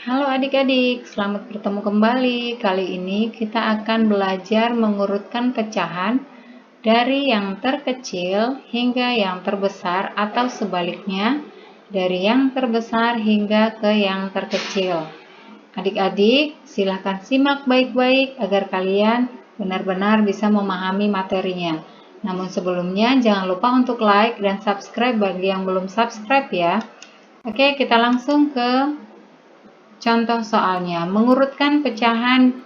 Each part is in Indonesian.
Halo adik-adik, selamat bertemu kembali. Kali ini kita akan belajar mengurutkan pecahan dari yang terkecil hingga yang terbesar atau sebaliknya, dari yang terbesar hingga ke yang terkecil. Adik-adik, silahkan simak baik-baik agar kalian benar-benar bisa memahami materinya. Namun sebelumnya jangan lupa untuk like dan subscribe bagi yang belum subscribe ya. Oke, kita langsung ke contoh soalnya, mengurutkan pecahan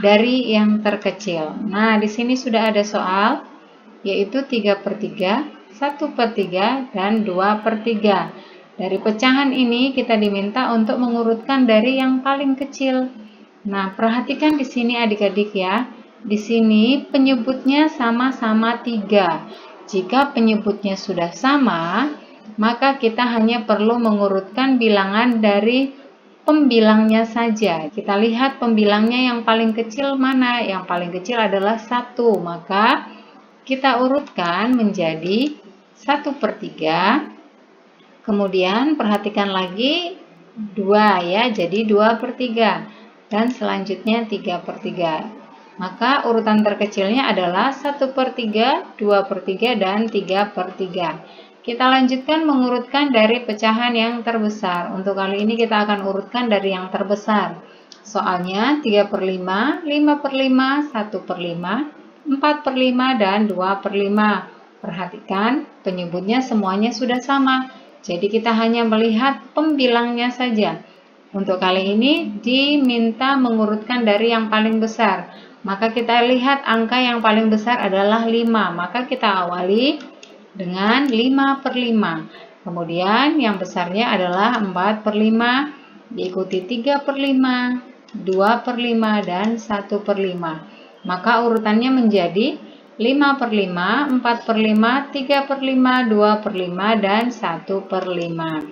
dari yang terkecil. Nah, di sini sudah ada soal, yaitu 3/3, 1/3, dan 2/3. Dari pecahan ini kita diminta untuk mengurutkan dari yang paling kecil. Nah, perhatikan di sini adik-adik ya. Di sini penyebutnya sama-sama 3. Jika penyebutnya sudah sama, maka kita hanya perlu mengurutkan bilangan dari pembilangnya saja. Kita lihat pembilangnya yang paling kecil mana? Yang paling kecil adalah 1. Maka kita urutkan menjadi 1/3. Kemudian perhatikan lagi 2 ya, jadi 2/3. Dan selanjutnya 3/3. Maka urutan terkecilnya adalah 1/3, 2/3, dan 3/3. Kita lanjutkan mengurutkan dari pecahan yang terbesar. Untuk kali ini kita akan urutkan dari yang terbesar. Soalnya 3/5, 5/5, 1/5, 4/5, dan 2/5. Perhatikan penyebutnya semuanya sudah sama. Jadi kita hanya melihat pembilangnya saja. Untuk kali ini diminta mengurutkan dari yang paling besar. Maka kita lihat angka yang paling besar adalah 5. Maka kita awali dengan 5/5. Kemudian yang besarnya adalah 4/5, diikuti 3/5, 2/5, dan 1/5. Maka urutannya menjadi 5/5, 4/5, 3/5, 2/5, dan 1/5.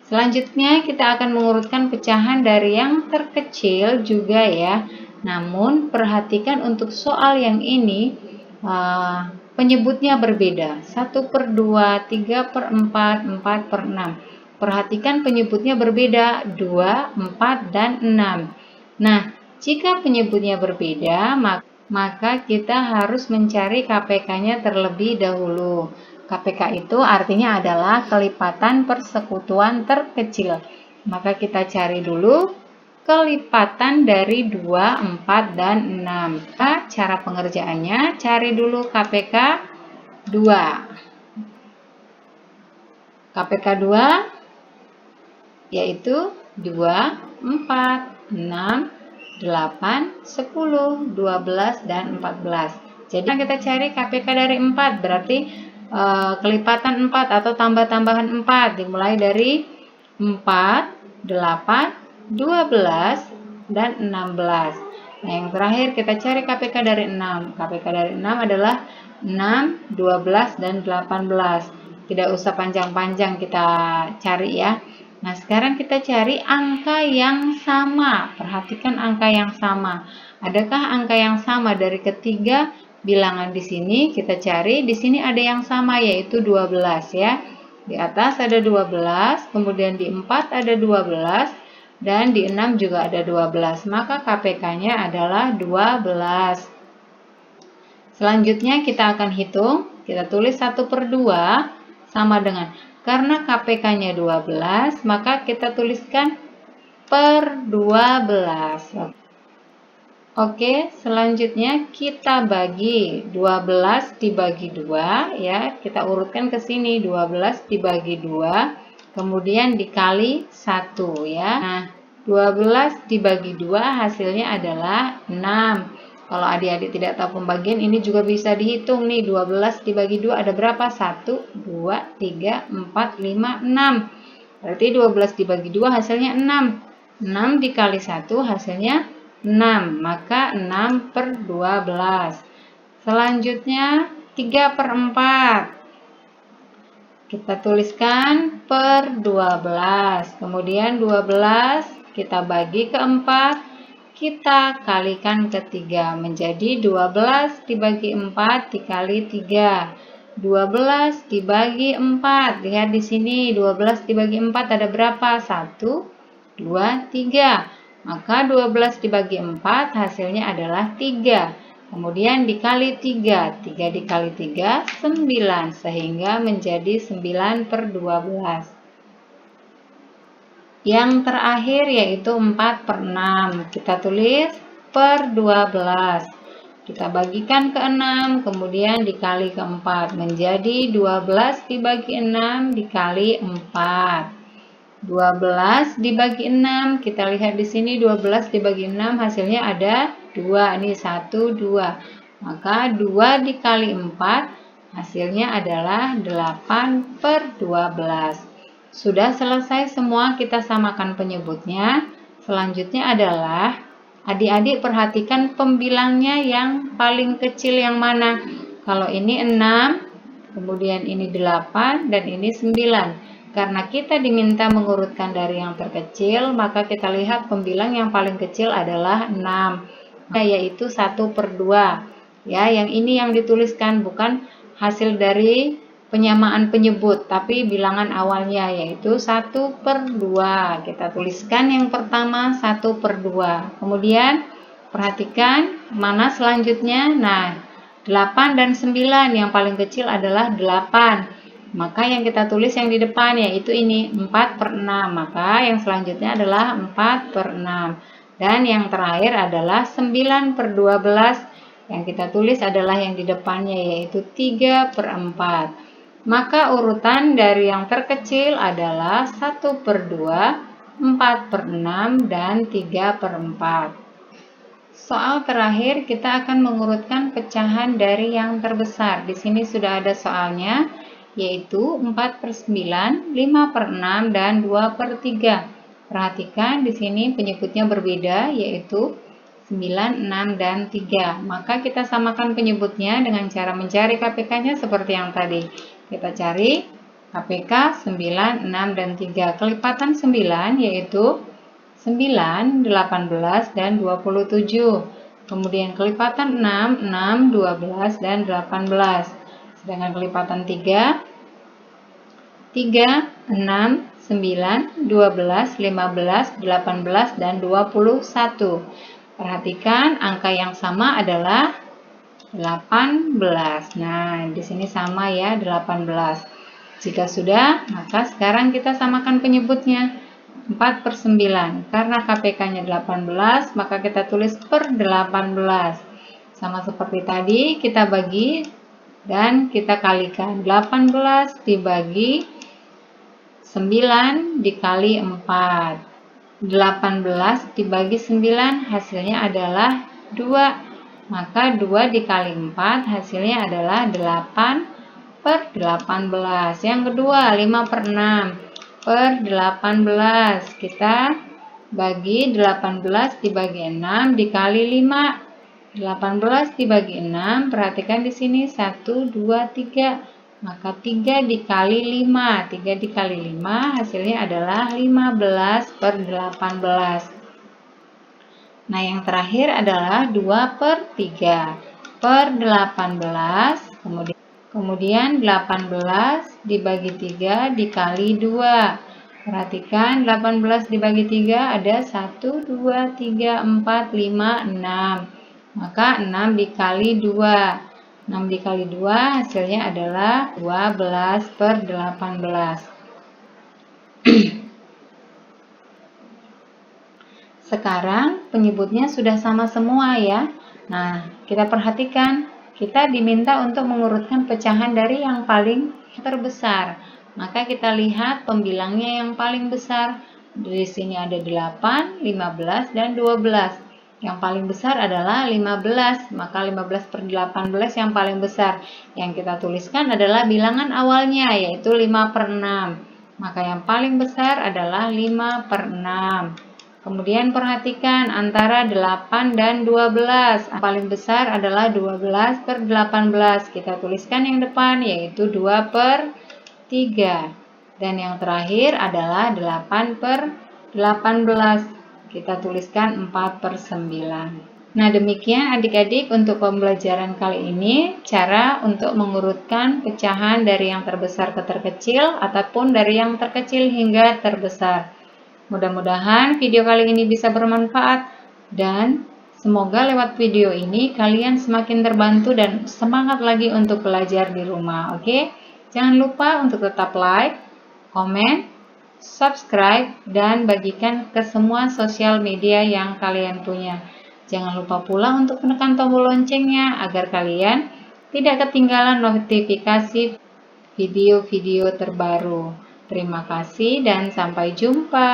Selanjutnya kita akan mengurutkan pecahan dari yang terkecil juga ya. Namun perhatikan untuk soal yang ini penyebutnya berbeda. 1/2, 3/4, 4/6. Perhatikan penyebutnya berbeda, 2, 4, dan 6. Nah, jika penyebutnya berbeda, maka kita harus mencari KPK-nya terlebih dahulu. KPK itu artinya adalah kelipatan persekutuan terkecil. Maka kita cari dulu kelipatan dari 2, 4, dan 6. Cara pengerjaannya, cari dulu KPK 2. KPK 2 yaitu 2, 4, 6, 8, 10, 12, dan 14. Jadi kita cari KPK dari 4, berarti kelipatan 4 atau tambah-tambahan 4 dimulai dari 4, 8, 12, dan 16. Nah, yang terakhir kita cari KPK dari 6. KPK dari 6 adalah 6, 12, dan 18. Tidak usah panjang-panjang kita cari ya. Nah, sekarang kita cari angka yang sama. Perhatikan angka yang sama. Adakah angka yang sama dari ketiga bilangan di sini? Kita cari. Di sini ada yang sama yaitu 12 ya. Di atas ada 12, kemudian di 4 ada 12, dan di 6 juga ada 12. Maka KPK-nya adalah 12. Selanjutnya kita akan hitung. Kita tulis 1/2 sama dengan, karena KPK-nya 12, maka kita tuliskan per 12. Oke, selanjutnya kita bagi 12 dibagi 2 ya. Kita urutkan ke sini, 12 dibagi 2, kemudian dikali 1 ya. Nah, 12 dibagi 2 hasilnya adalah 6. Kalau adik-adik tidak tahu pembagian, ini juga bisa dihitung nih. 12 dibagi 2 ada berapa? 1, 2, 3, 4, 5, 6. Berarti 12 dibagi 2 hasilnya 6. 6 dikali 1 hasilnya 6, maka 6/12. Selanjutnya 3/4. Kita tuliskan per 12. Kemudian 12 kita bagi ke 4, kita kalikan ke 3 menjadi 12 dibagi 4 dikali 3. 12 dibagi 4. Lihat di sini 12 dibagi 4 ada berapa? 1, 2, 3. Maka 12 dibagi 4 hasilnya adalah 3. Kemudian dikali 3. 3 dikali 3, 9. Sehingga menjadi 9/12. Yang terakhir yaitu 4/6. Kita tulis per 12. Kita bagikan ke 6, kemudian dikali ke 4. Menjadi 12 dibagi 6 dikali 4. 12 dibagi 6. Kita lihat di sini 12 dibagi 6 hasilnya ada 2. Ini 1, 2. Maka 2 dikali 4 hasilnya adalah 8/12. Sudah selesai semua, kita samakan penyebutnya. Selanjutnya adalah adik-adik perhatikan pembilangnya yang paling kecil yang mana. Kalau ini 6, kemudian ini 8, dan ini 9. Karena kita diminta mengurutkan dari yang terkecil, maka kita lihat pembilang yang paling kecil adalah 6, yaitu 1/2. Ya, yang ini yang dituliskan, bukan hasil dari penyamaan penyebut, tapi bilangan awalnya yaitu 1/2. Kita tuliskan yang pertama 1/2. Kemudian perhatikan mana selanjutnya. Nah, 8 dan 9 yang paling kecil adalah 8. Maka yang kita tulis yang di depan yaitu ini 4/6. Maka yang selanjutnya adalah 4/6. Dan yang terakhir adalah 9/12. Yang kita tulis adalah yang di depannya yaitu 3/4. Maka urutan dari yang terkecil adalah 1/2, 4/6, dan 3/4. Soal terakhir kita akan mengurutkan pecahan dari yang terbesar. Di sini sudah ada soalnya, yaitu 4/9, 5/6, dan 2/3. Perhatikan di sini penyebutnya berbeda, yaitu 9, 6, dan 3. Maka kita samakan penyebutnya dengan cara mencari KPK-nya seperti yang tadi. Kita cari KPK 9, 6, dan 3. Kelipatan 9 yaitu 9, 18, dan 27. Kemudian kelipatan 6, 6, 12, dan 18. Sedangkan kelipatan 3, 3, 6, 9, 12, 15, 18, dan 21. Perhatikan angka yang sama adalah 18. Nah, di sini sama ya, 18. Jika sudah, maka sekarang kita samakan penyebutnya. 4/9. Karena KPK-nya 18, maka kita tulis per 18. Sama seperti tadi, kita bagi dan kita kalikan. 18 dibagi 9 dikali 4. 18 dibagi 9 hasilnya adalah 2. Maka 2 dikali 4 hasilnya adalah 8/18. Yang kedua 5/6 per 18. Kita bagi 18 dibagi 6 dikali 5. 18 dibagi 6, perhatikan di sini 1, 2, 3. Maka 3 dikali 5. 3 dikali 5 hasilnya adalah 15/18. Nah, yang terakhir adalah 2/3 per 18, kemudian 18 dibagi 3 dikali 2. Perhatikan 18 dibagi 3 ada 1, 2, 3, 4, 5, 6. Maka 6 dikali 2. 6 dikali 2 hasilnya adalah 12/18. Sekarang penyebutnya sudah sama semua ya. Nah, kita perhatikan, kita diminta untuk mengurutkan pecahan dari yang paling terbesar. Maka kita lihat pembilangnya yang paling besar. Di sini ada 8, 15, dan 12. Yang paling besar adalah 15, maka 15/18 yang paling besar. Yang kita tuliskan adalah bilangan awalnya, yaitu 5/6. Maka yang paling besar adalah 5/6. Kemudian perhatikan antara 8 dan 12. Yang paling besar adalah 12/18. Kita tuliskan yang depan yaitu 2/3. Dan yang terakhir adalah 8/18. Kita tuliskan 4/9. Nah, demikian adik-adik untuk pembelajaran kali ini, cara untuk mengurutkan pecahan dari yang terbesar ke terkecil ataupun dari yang terkecil hingga terbesar. Mudah-mudahan video kali ini bisa bermanfaat dan semoga lewat video ini kalian semakin terbantu dan semangat lagi untuk belajar di rumah. Oke? Jangan lupa untuk tetap like, komen, subscribe, dan bagikan ke semua sosial media yang kalian punya. Jangan lupa pula untuk menekan tombol loncengnya agar kalian tidak ketinggalan notifikasi video-video terbaru. Terima kasih dan sampai jumpa.